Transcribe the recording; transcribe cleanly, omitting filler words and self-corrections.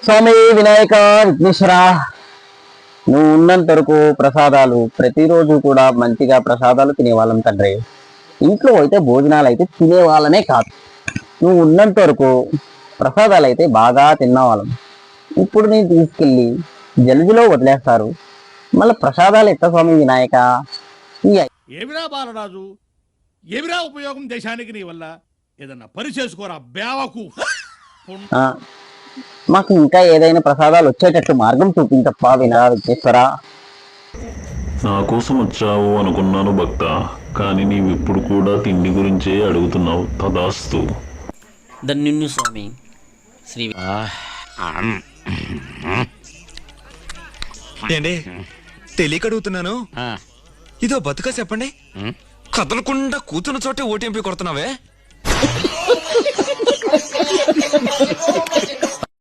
స్వామి వినాయక విఘ్నేశ్వర, నువ్వు ఉన్నంత వరకు ప్రసాదాలు ప్రతిరోజు కూడా మంచిగా ప్రసాదాలు తినేవాళ్ళం తండ్రి. ఇంట్లో అయితే భోజనాలు అయితే తినేవాళ్ళమే కాదు. నువ్వు ఉన్నంత వరకు ప్రసాదాలు అయితే బాగా తిన్నవాళ్ళం. ఇప్పుడు నేను తీసుకెళ్ళి జలదిలో వదిలేస్తారు, మళ్ళీ ప్రసాదాలు ఎత్త స్వామి వినాయక. ఏమిరా బాలరాజు, ఏమిరా ఉపయోగం దేశానికి నీ వల్ల? ఏదన్నా పని చేసుకోరా బేవకు. మాకు ఇంకా ఏదైనా ప్రసాదాలు వచ్చేటట్టు మార్గం చూపించప్ప విఘ్నేశ్వర. నా కోసం వచ్చావు అనుకున్నాను భక్త, కానీ నీవిప్పుడు కూడా తిండి గురించే అడుగుతున్నావు. తదాస్తు. ధన్యుణ్ణి స్వామి. శ్రీ ఏండి తెలియక అడుగుతున్నాను, ఇదో బతుక చెప్పండి. కదలకుండా కూతున్న చోటే ఓటీఎంపీ కొడుతున్నావే.